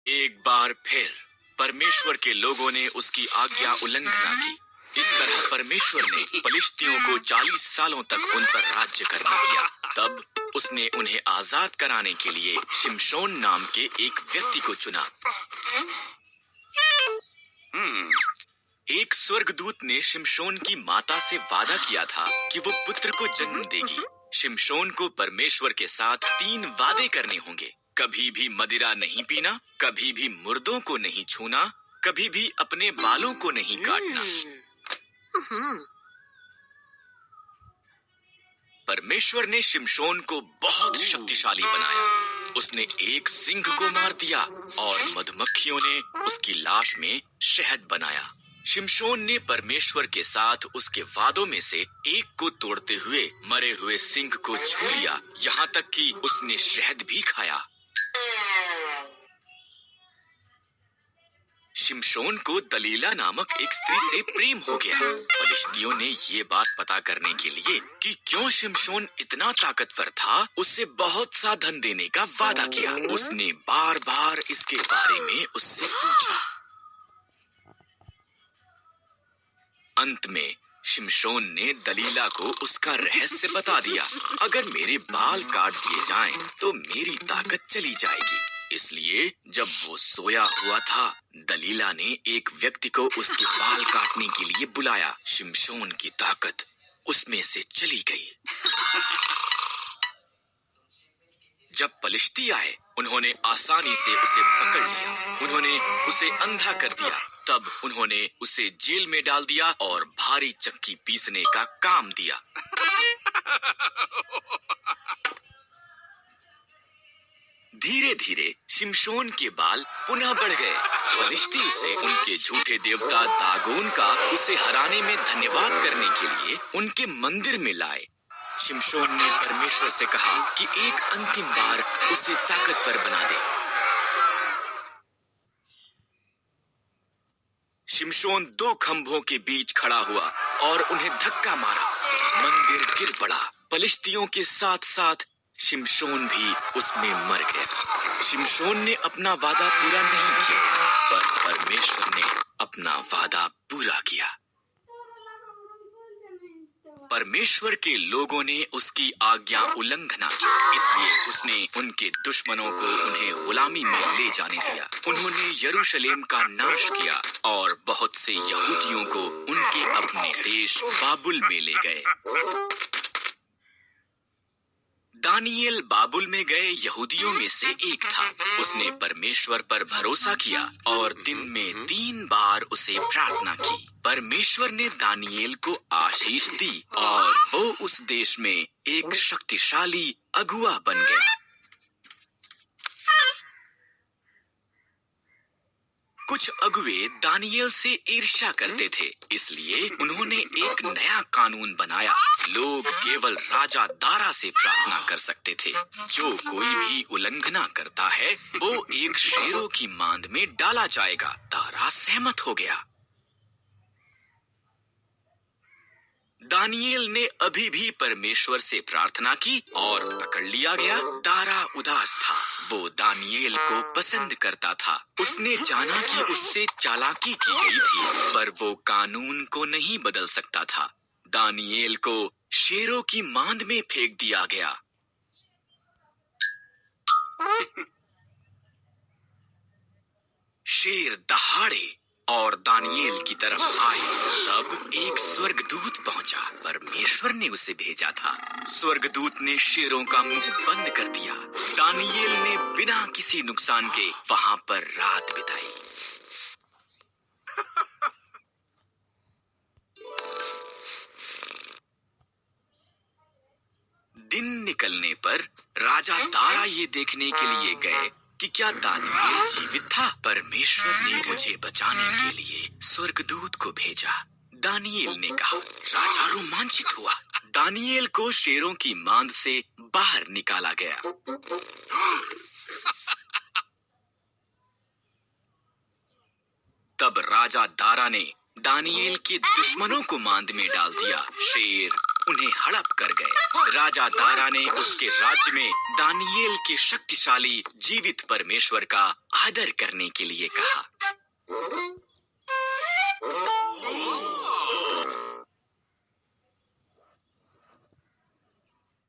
एक बार फिर परमेश्वर के लोगों ने उसकी आज्ञा उल्लंघना की। इस तरह परमेश्वर ने फलिश्तियों को 40 सालों तक उन पर राज्य करने दिया। तब उसने उन्हें आजाद कराने के लिए शिमशोन नाम के एक व्यक्ति को चुना। एक स्वर्गदूत ने शिमशोन की माता से वादा किया था कि वो पुत्र को जन्म देगी। शिमशोन को परमेश्वर के साथ 3 वादे करने होंगे। कभी भी मदिरा नहीं पीना, कभी भी मुर्दों को नहीं छूना, कभी भी अपने बालों को नहीं काटना। परमेश्वर ने शिमशोन को बहुत शक्तिशाली बनाया। उसने एक सिंह को मार दिया और मधुमक्खियों ने उसकी लाश में शहद बनाया। शिमशोन ने परमेश्वर के साथ उसके वादों में से एक को तोड़ते हुए मरे हुए सिंह को छू लिया, यहाँ तक कि उसने शहद भी खाया। शिमशोन को दलीला नामक एक स्त्री से प्रेम हो गया। फलिश्तियों ने ये बात पता करने के लिए कि क्यों शिमशोन इतना ताकतवर था, उससे बहुत सा धन देने का वादा किया। उसने बार बार इसके बारे में उससे पूछा। अंत में शिमशोन ने दलीला को उसका रहस्य बता दिया। अगर मेरे बाल काट दिए जाएं, तो मेरी ताकत चली जाएगी। इसलिए जब वो सोया हुआ था, दलीला ने एक व्यक्ति को उसके बाल काटने के लिए बुलाया। शिमशोन की ताकत उसमें से चली गई। जब पलिश्ती आए, उन्होंने आसानी से उसे पकड़ लिया। उन्होंने उसे अंधा कर दिया। तब उन्होंने उसे जेल में डाल दिया और भारी चक्की पीसने का काम दिया। धीरे धीरे शिमशोन के बाल पुनः बढ़ गए। फलिश्ती उसे उनके झूठे देवता दागोन का उसे हराने में धन्यवाद करने के लिए उनके मंदिर में लाए। शिमशोन ने परमेश्वर से कहा कि एक अंतिम बार उसे ताकतवर बना दे। शिमशोन 2 खंभों के बीच खड़ा हुआ और उन्हें धक्का मारा। मंदिर गिर पड़ा। फलिश्तियों के साथ साथ शिमशोन भी उसमें मर गया। शिमशोन ने अपना वादा पूरा नहीं किया, पर परमेश्वर ने अपना वादा पूरा किया। परमेश्वर के लोगों ने उसकी आज्ञा उल्लंघना की, इसलिए उसने उनके दुश्मनों को उन्हें गुलामी में ले जाने दिया। उन्होंने यरूशलेम का नाश किया और बहुत से यहूदियों को उनके अपने देश बाबुल में ले गए। दानियेल बाबुल में गए यहूदियों में से एक था। उसने परमेश्वर पर भरोसा किया और दिन में 3 बार उसे प्रार्थना की। परमेश्वर ने दानियेल को आशीष दी और वो उस देश में एक शक्तिशाली अगुआ बन गया। कुछ अगुए दानियेल से ईर्ष्या करते थे, इसलिए उन्होंने एक नया कानून बनाया। लोग केवल राजा दारा से प्रार्थना कर सकते थे। जो कोई भी उल्लंघना करता है, वो एक शेरों की मांद में डाला जाएगा। दारा सहमत हो गया। दानियेल ने अभी भी परमेश्वर से प्रार्थना की और पकड़ लिया गया। दारा उदास था। वो दानियेल को पसंद करता था। उसने जाना कि उससे चालाकी की गई थी, पर वो कानून को नहीं बदल सकता था। दानियेल को शेरों की मांद में फेंक दिया गया। शेर दहाड़े और दानियेल की तरफ आए। तब एक स्वर्गदूत पहुंचा। परमेश्वर ने उसे भेजा था। स्वर्गदूत ने शेरों का मुंह बंद कर दिया। दानियेल ने बिना किसी नुकसान के वहां पर रात बिताई। दिन निकलने पर राजा दारा ये देखने के लिए गए कि क्या दानियेल जीवित था। परमेश्वर ने मुझे बचाने के लिए स्वर्गदूत को भेजा, दानियेल ने कहा। राजा रोमांचित हुआ। दानियेल को शेरों की मांद से बाहर निकाला गया। तब राजा दारा ने दानियेल के दुश्मनों को मांद में डाल दिया। शेर उन्हें हड़प कर गए। राजा दारा ने उसके राज्य में दानियेल के शक्तिशाली जीवित परमेश्वर का आदर करने के लिए कहा।